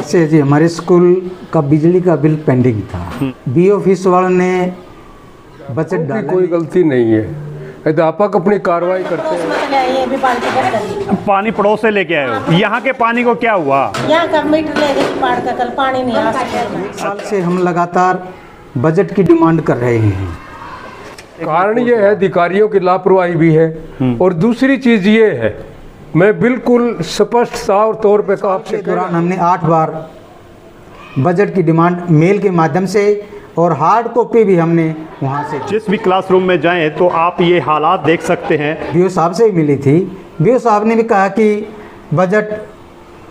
ऐसे जी हमारे स्कूल का बिजली का बिल पेंडिंग था। बी ऑफिस वालों ने बजट डाला, कोई गलती नहीं है, अध्यापक अपनी कार्रवाई करते हैं। पानी पड़ोस से लेके आए हो, यहाँ के पानी को क्या हुआ? यहाँ का मीटर ले गए बाढ़ का, कल पानी नहीं आ सका। एक साल से हम लगातार बजट की डिमांड कर रहे हैं। कारण ये है अधिकारियों की लापरवाही भी है, और दूसरी चीज ये है, मैं बिल्कुल स्पष्ट साफ तौर पे कहा के दौरान हमने 8 बार बजट की डिमांड मेल के माध्यम से और हार्ड कॉपी भी हमने वहाँ से, जिस भी क्लासरूम में जाएं तो आप ये हालात देख सकते हैं। बीओ साहब से भी मिली थी। बीओ साहब ने भी कहा कि बजट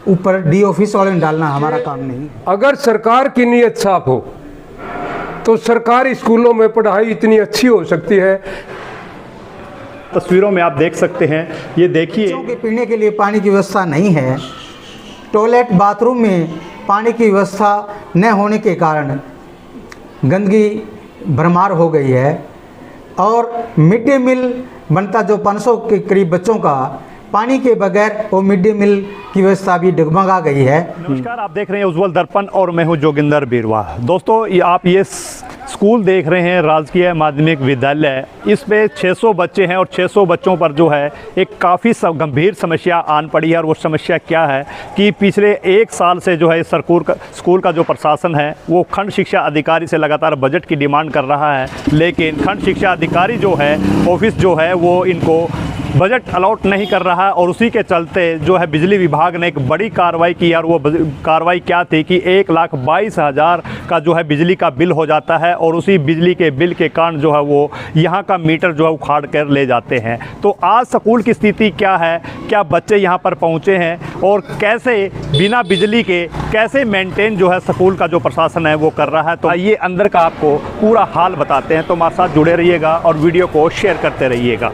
ऊपर डी ऑफिस वाले ने डालना हमारा काम नहीं। अगर सरकार की नीयत साफ हो तो सरकारी स्कूलों में पढ़ाई इतनी अच्छी हो सकती है। तस्वीरों में आप देख सकते हैं, ये देखिए बच्चों के पीने के लिए पानी की व्यवस्था नहीं है। टॉयलेट बाथरूम में पानी की व्यवस्था न होने के कारण गंदगी भरमार हो गई है, और मिड डे मील बनता जो 500 के करीब बच्चों का, पानी के बगैर वो मिड डे मील की व्यवस्था भी डगमगा गई है। नमस्कार, आप देख रहे हैं उज्जवल दर्पण और मैं हूं जोगिंदर बीरवा। दोस्तों, ये आप ये स्कूल देख रहे हैं, राजकीय माध्यमिक विद्यालय। इस पे 600 बच्चे हैं और 600 बच्चों पर जो है एक काफ़ी गंभीर समस्या आन पड़ी है। और वो समस्या क्या है कि पिछले 1 साल से जो है स्कूल का जो प्रशासन है वो खंड शिक्षा अधिकारी से लगातार बजट की डिमांड कर रहा है, लेकिन खंड शिक्षा अधिकारी जो है ऑफिस जो है वो इनको बजट अलॉट नहीं कर रहा है। और उसी के चलते जो है बिजली विभाग ने एक बड़ी कार्रवाई की, और वो कार्रवाई क्या थी कि 1,22,000 का जो है बिजली का बिल हो जाता है, और उसी बिजली के बिल के कारण जो है वो यहाँ का मीटर जो है उखाड़ कर ले जाते हैं। तो आज स्कूल की स्थिति क्या है, क्या बच्चे यहाँ पर पहुँचे हैं, और कैसे बिना बिजली के कैसे मेंटेन जो है स्कूल का जो प्रशासन है वो कर रहा है। तो आइए अंदर का आपको पूरा हाल बताते हैं। तो हमारे साथ जुड़े रहिएगा और वीडियो को शेयर करते रहिएगा।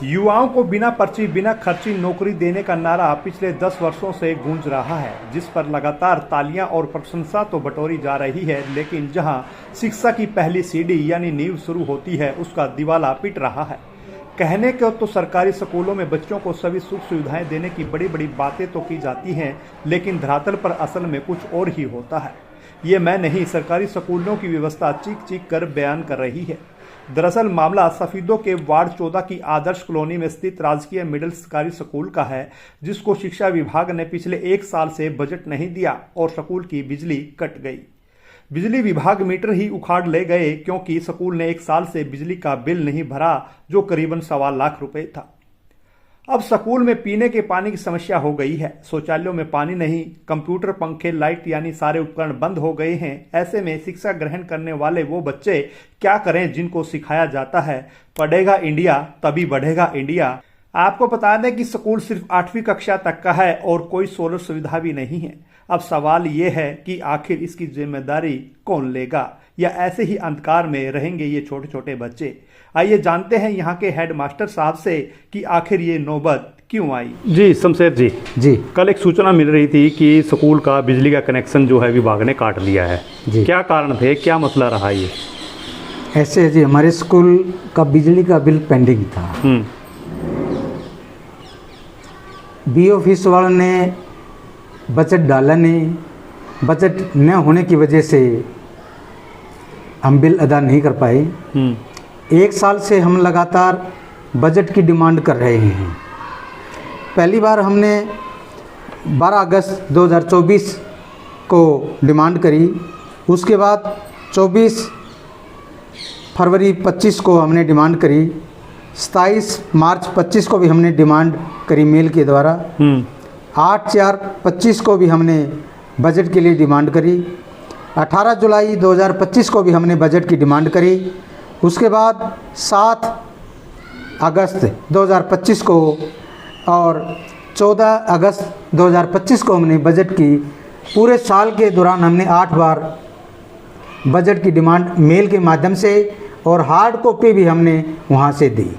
युवाओं को बिना पर्ची बिना खर्ची नौकरी देने का नारा पिछले 10 वर्षों से गूंज रहा है, जिस पर लगातार तालियां और प्रशंसा तो बटोरी जा रही है, लेकिन जहां शिक्षा की पहली सीढ़ी यानी नींव शुरू होती है उसका दिवाला पिट रहा है। कहने को तो सरकारी स्कूलों में बच्चों को सभी सुख सुविधाएं देने की बड़ी बड़ी बातें तो की जाती हैं, लेकिन धरातल पर असल में कुछ और ही होता है। ये मैं नहीं, सरकारी स्कूलों की व्यवस्था चीख चीख कर बयान कर रही है। दरअसल मामला सफीदों के वार्ड 14 की आदर्श कॉलोनी में स्थित राजकीय मिडिल सरकारी स्कूल का है, जिसको शिक्षा विभाग ने पिछले 1 साल से बजट नहीं दिया और स्कूल की बिजली कट गई। बिजली विभाग मीटर ही उखाड़ ले गए, क्योंकि स्कूल ने 1 साल से बिजली का बिल नहीं भरा, जो करीबन 1.25 लाख रुपए था। अब स्कूल में पीने के पानी की समस्या हो गई है। शौचालयों में पानी नहीं, कंप्यूटर, पंखे, लाइट यानी सारे उपकरण बंद हो गए हैं। ऐसे में शिक्षा ग्रहण करने वाले वो बच्चे क्या करें जिनको सिखाया जाता है पढ़ेगा इंडिया तभी बढ़ेगा इंडिया। आपको बता दें कि स्कूल सिर्फ 8वीं कक्षा तक का है और कोई सोलर सुविधा भी नहीं है। अब सवाल ये है कि आखिर इसकी जिम्मेदारी कौन लेगा, या ऐसे ही अंधकार में रहेंगे ये छोटे छोटे बच्चे। आइए जानते हैं यहाँ के हेडमास्टर साहब से कि आखिर ये नौबत क्यों आई। जी शमशेर जी, कल एक सूचना मिल रही थी कि स्कूल का बिजली का कनेक्शन जो है विभाग ने काट लिया है जी। क्या कारण थे, क्या मसला रहा ये? ऐसे जी हमारे स्कूल का बिजली का बिल पेंडिंग था। बी ऑफिस वालों ने बजट डाला नहीं, बजट न होने की वजह से हम बिल अदा नहीं कर पाए। 1 साल से हम लगातार बजट की डिमांड कर रहे हैं। पहली बार हमने 12 अगस्त 2024 को डिमांड करी, उसके बाद 24 फरवरी 25 को हमने डिमांड करी, 27 मार्च 25 को भी हमने डिमांड करी मेल के द्वारा, 8/4/25 को भी हमने बजट के लिए डिमांड करी, 18 जुलाई 2025 को भी हमने बजट की डिमांड करी। उसके बाद 7 अगस्त 2025 को और 14 अगस्त 2025 को हमने बजट की, पूरे साल के दौरान हमने 8 बार बजट की डिमांड मेल के माध्यम से और हार्ड कॉपी भी हमने वहाँ से दी।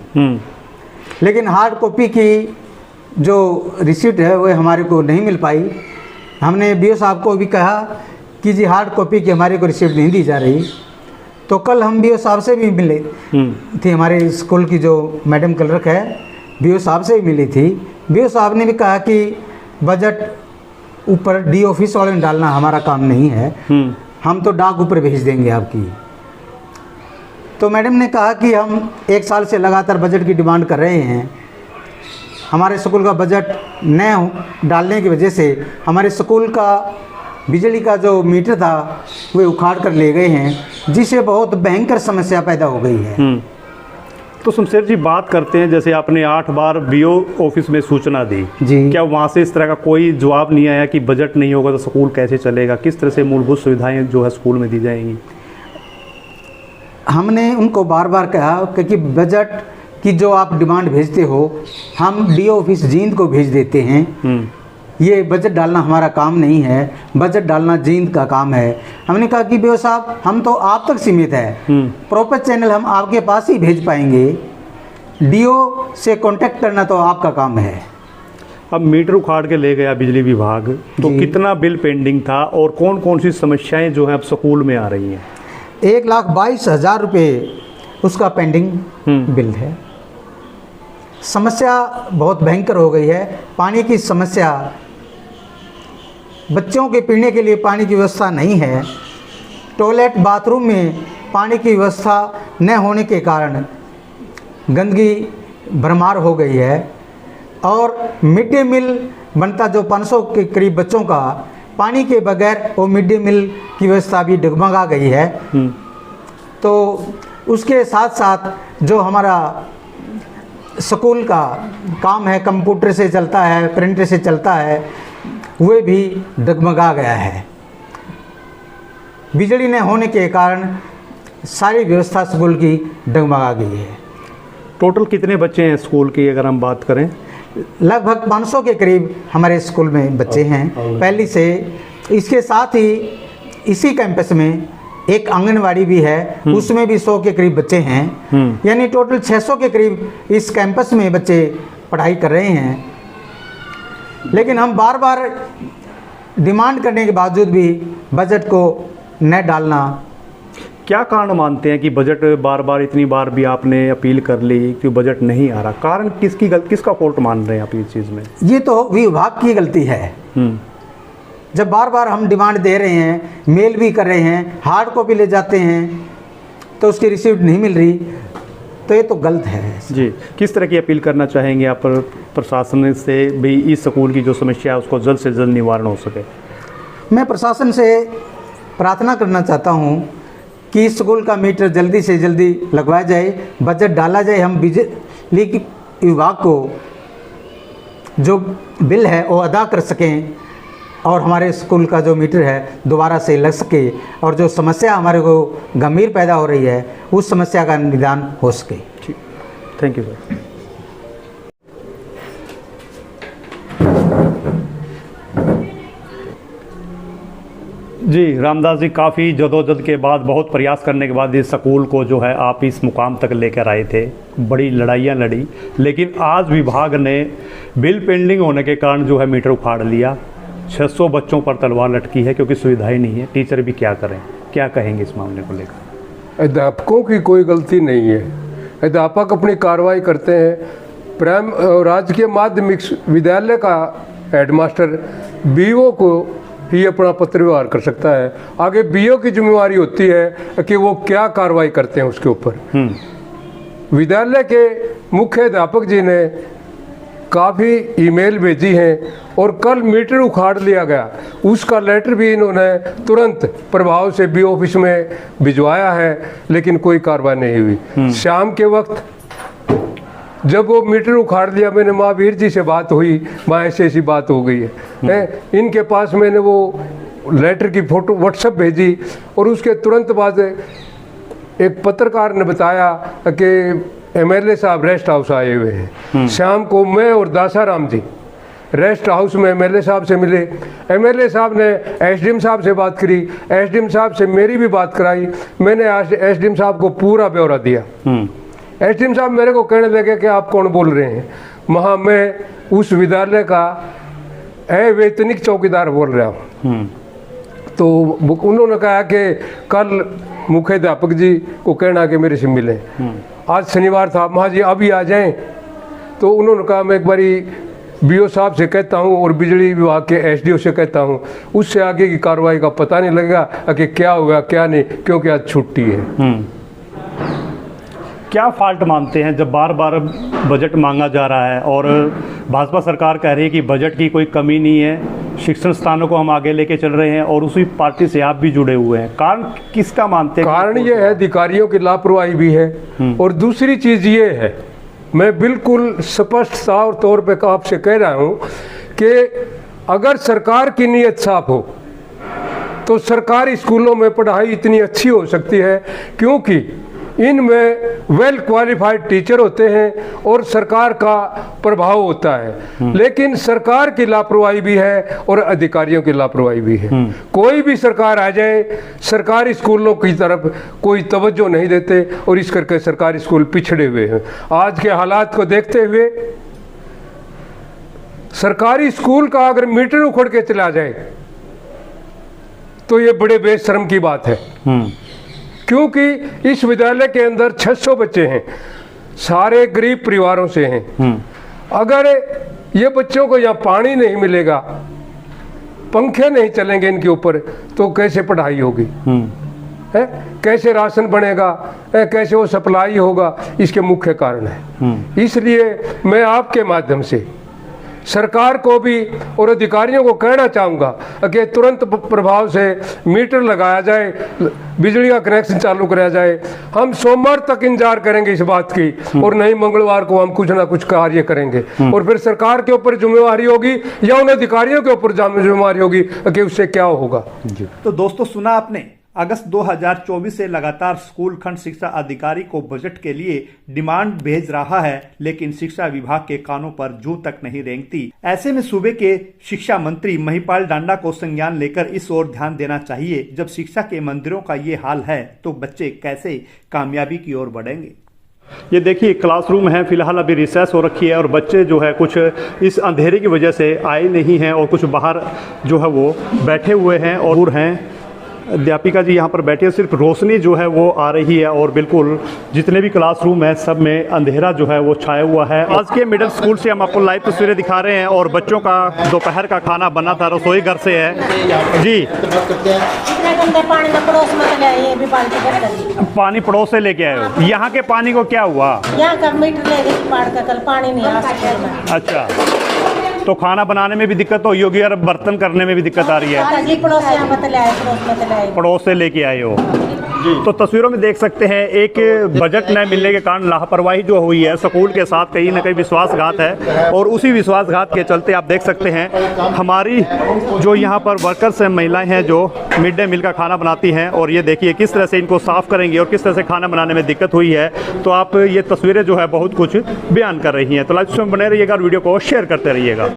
लेकिन हार्ड कॉपी की जो रिसीप्ट है वो हमारे को नहीं मिल पाई। हमने बीओ साहब को भी कहा कि जी हार्ड कॉपी की हमारे को रिसीप्ट नहीं दी जा रही। तो कल हम बीओ साहब से भी मिले थे, हमारे स्कूल की जो मैडम क्लर्क है बीओ साहब से भी मिली थी। बीओ साहब ने भी कहा कि बजट ऊपर डी ऑफिस वाले में डालना हमारा काम नहीं है, हम तो डाक ऊपर भेज देंगे आपकी। तो मैडम ने कहा कि हम 1 साल से लगातार बजट की डिमांड कर रहे हैं, हमारे स्कूल का बजट न डालने की वजह से हमारे स्कूल का बिजली का जो मीटर था वे उखाड़ कर ले गए हैं, जिससे बहुत भयंकर समस्या पैदा हो गई है। तो शमशेर जी, बात करते हैं, जैसे आपने 8 बार बीओ ऑफिस में सूचना दी जी, क्या वहाँ से इस तरह का कोई जवाब नहीं आया कि बजट नहीं होगा तो स्कूल कैसे चलेगा, किस तरह से मूलभूत सुविधाएं जो है स्कूल में दी जाएंगी? हमने उनको बार बार कहा कि बजट की जो आप डिमांड भेजते हो हम डीओ ऑफिस जींद को भेज देते हैं, ये बजट डालना हमारा काम नहीं है, बजट डालना जींद का काम है। हमने कहा कि बीओ साहब हम तो आप तक सीमित है, प्रॉपर चैनल हम आपके पास ही भेज पाएंगे, डीओ से कांटेक्ट करना तो आपका काम है। अब मीटर उखाड़ के ले गया बिजली विभाग, तो कितना बिल पेंडिंग था और कौन कौन सी समस्याएं जो है अब स्कूल में आ रही हैं? 1,22,000 रुपये उसका पेंडिंग बिल है। समस्या बहुत भयंकर हो गई है, पानी की समस्या, बच्चों के पीने के लिए पानी की व्यवस्था नहीं है, टॉयलेट बाथरूम में पानी की व्यवस्था न होने के कारण गंदगी भरमार हो गई है, और मिड डे मील बनता जो 500 के करीब बच्चों का, पानी के बगैर वो मिड डे मील की व्यवस्था भी डगमगा गई है। तो उसके साथ साथ जो हमारा स्कूल का काम है, कंप्यूटर से चलता है, प्रिंटर से चलता है, वे भी डगमगा गया है। बिजली न होने के कारण सारी व्यवस्था स्कूल की डगमगा गई है। टोटल कितने बच्चे हैं स्कूल की अगर हम बात करें? लगभग 500 के करीब हमारे स्कूल में बच्चे हैं पहली से। इसके साथ ही इसी कैंपस में एक आंगनवाड़ी भी है, उसमें भी 100 के करीब बच्चे हैं, यानी टोटल 600 के करीब इस कैंपस में बच्चे पढ़ाई कर रहे हैं। लेकिन हम बार बार डिमांड करने के बावजूद भी बजट को न डालना। क्या कारण मानते हैं कि बजट बार बार इतनी बार भी आपने अपील कर ली कि बजट नहीं आ रहा, कारण किसका फॉल्ट मान रहे हैं आप इस चीज़ में? ये तो विभाग की गलती है। जब बार बार हम डिमांड दे रहे हैं, मेल भी कर रहे हैं, हार्ड कॉपी ले जाते हैं, तो उसकी रिसीप्ट नहीं मिल रही, तो ये तो गलत है जी। किस तरह की अपील करना चाहेंगे आप प्रशासन से भी इस स्कूल की जो समस्या है उसको जल्द से जल्द निवारण हो सके? मैं प्रशासन से प्रार्थना करना चाहता हूँ कि इस स्कूल का मीटर जल्दी से जल्दी लगवाया जाए, बजट डाला जाए, हम बिजली विभाग को जो बिल है वो अदा कर सकें और हमारे स्कूल का जो मीटर है दोबारा से लग सके, और जो समस्या हमारे को गंभीर पैदा हो रही है उस समस्या का निदान हो सके। ठीक, थैंक यू सर। जी रामदास जी, काफ़ी जदोजहद के बाद, बहुत प्रयास करने के बाद इस स्कूल को जो है आप इस मुकाम तक लेकर आए थे, बड़ी लड़ाइयाँ लड़ी, लेकिन आज विभाग ने बिल पेंडिंग होने के कारण जो है मीटर उखाड़ लिया। 600 बच्चों पर तलवार लटकी है क्योंकि सुविधाएं नहीं है। टीचर भी क्या करें, क्या कहेंगे इस मामले को लेकर? अध्यापकों की कोई गलती नहीं है, अध्यापक अपनी कार्रवाई करते हैं। राजकीय माध्यमिक विद्यालय का हेडमास्टर बीओ को ही अपना पत्र व्यवहार कर सकता है, आगे बीओ की जिम्मेवारी होती है कि वो क्या कार्रवाई करते हैं उसके ऊपर। विद्यालय के मुख्य अध्यापक जी ने काफ़ी ईमेल भेजी हैं और कल मीटर उखाड़ लिया गया, उसका लेटर भी इन्होंने तुरंत प्रभाव से बी ऑफिस में भिजवाया है, लेकिन कोई कार्रवाई नहीं हुई। शाम के वक्त जब वो मीटर उखाड़ लिया, मैंने महावीर जी से बात हुई, वहाँ ऐसी बात हो गई है। इनके पास मैंने वो लेटर की फ़ोटो व्हाट्सएप भेजी और उसके तुरंत बाद एक पत्रकार ने बताया कि एमएलए साहब रेस्ट हाउस आए हुए हैं। शाम को मैं और दासाराम जी रेस्ट हाउस में एमएलए साहब से मिले। एमएलए साहब ने एसडीएम साहब से बात करी, एसडीएम साहब से मेरी भी बात कराई। मैंने एसडीएम साहब को पूरा ब्यौरा दिया। एसडीएम साहब मेरे को कहने लगे कि आप कौन बोल रहे हैं? वहाँ मैं उस विद्यालय का अवैतनिक चौकीदार बोल रहा हूँ। तो उन्होंने कहा कि कल मुख्य अध्यापक जी को कहना कि मेरे से मिलें। आज शनिवार था, माँ जी अभी आ जाएं। तो उन्होंने कहा मैं एक बारी बीओ साहब से कहता हूँ और बिजली विभाग के एसडीओ से कहता हूँ, उससे आगे की कार्रवाई का पता नहीं लगेगा कि क्या हुआ क्या नहीं, क्योंकि आज छुट्टी है। क्या फॉल्ट मानते हैं जब बार बार बजट मांगा जा रहा है और भाजपा सरकार कह रही है कि बजट की कोई कमी नहीं है, शिक्षण स्थानों को हम आगे लेके चल रहे हैं और उसी पार्टी से आप भी जुड़े हुए हैं, कारण किसका मानते हैं? कारण ये है अधिकारियों की लापरवाही भी है, और दूसरी चीज़ ये है, मैं बिल्कुल स्पष्ट साफ तौर पे आपसे कह रहा हूँ कि अगर सरकार की नीयत साफ हो तो सरकारी स्कूलों में पढ़ाई इतनी अच्छी हो सकती है, क्योंकि इनमें वेल क्वालिफाइड टीचर होते हैं और सरकार का प्रभाव होता है। लेकिन सरकार की लापरवाही भी है और अधिकारियों की लापरवाही भी है। कोई भी सरकार आ जाए, सरकारी स्कूलों की तरफ कोई तवज्जो नहीं देते और इस करके सरकारी स्कूल पिछड़े हुए हैं। आज के हालात को देखते हुए सरकारी स्कूल का अगर मीटर उखड़ के चला जाए तो ये बड़े बेशर्म की बात है, क्योंकि इस विद्यालय के अंदर 600 बच्चे हैं, सारे गरीब परिवारों से हैं। अगर ये बच्चों को यहाँ पानी नहीं मिलेगा, पंखे नहीं चलेंगे इनके ऊपर, तो कैसे पढ़ाई होगी है? कैसे राशन बनेगा है? कैसे वो सप्लाई होगा? इसके मुख्य कारण है। इसलिए मैं आपके माध्यम से सरकार को भी और अधिकारियों को कहना चाहूँगा कि तुरंत प्रभाव से मीटर लगाया जाए, बिजली का कनेक्शन चालू कराया जाए। हम सोमवार तक इंतजार करेंगे इस बात की, और नहीं मंगलवार को हम कुछ ना कुछ कार्य करेंगे, और फिर सरकार के ऊपर जिम्मेवारी होगी या उन अधिकारियों के ऊपर जिम्मेवारी होगी कि उससे क्या होगा। तो दोस्तों, सुना आपने, अगस्त 2024 से लगातार स्कूल खंड शिक्षा अधिकारी को बजट के लिए डिमांड भेज रहा है, लेकिन शिक्षा विभाग के कानों पर जूं तक नहीं रेंगती। ऐसे में सूबे के शिक्षा मंत्री महिपाल डांडा को संज्ञान लेकर इस ओर ध्यान देना चाहिए। जब शिक्षा के मंदिरों का ये हाल है तो बच्चे कैसे कामयाबी की ओर बढ़ेंगे? ये देखिए, क्लासरूम है, फिलहाल अभी रिसेस हो रखी है और बच्चे जो है कुछ इस अंधेरे की वजह से आए नहीं हैं और कुछ बाहर जो है वो बैठे हुए हैं और दूर हैं। अध्यापिका जी यहाँ पर बैठे, सिर्फ रोशनी जो है वो आ रही है और बिल्कुल जितने भी क्लासरूम है सब में अंधेरा जो है वो छाया हुआ है। आज के मिडिल स्कूल से हम आपको लाइव तस्वीरें दिखा रहे हैं और बच्चों का दोपहर का खाना बना था, रसोई घर से है जी। पानी में पड़ोस में ले आए, ये भी बाल्टी पानी पड़ोस से लेके आए हो? यहाँ के पानी को क्या हुआ? यहाँ का मीटर ले गए बाढ़ का, कल पानी नहीं आ। अच्छा, तो खाना बनाने में भी दिक्कत होगी और बर्तन करने में भी दिक्कत आ रही है? पड़ोस से लेके आए हो जी। तो तस्वीरों में देख सकते हैं, एक बजट न मिलने के कारण लापरवाही जो हुई है स्कूल के साथ, कहीं ना कहीं विश्वासघात है और उसी विश्वासघात के चलते आप देख सकते हैं हमारी जो यहाँ पर वर्कर्स हैं, महिलाएं हैं जो मिड डे मील का खाना बनाती हैं, और ये देखिए किस तरह से इनको साफ़ करेंगी और किस तरह से खाना बनाने में दिक्कत हुई है। तो आप ये तस्वीरें जो है बहुत कुछ बयान कर रही हैं। तो लाइव में बने रहिएगा और वीडियो को शेयर करते रहिएगा।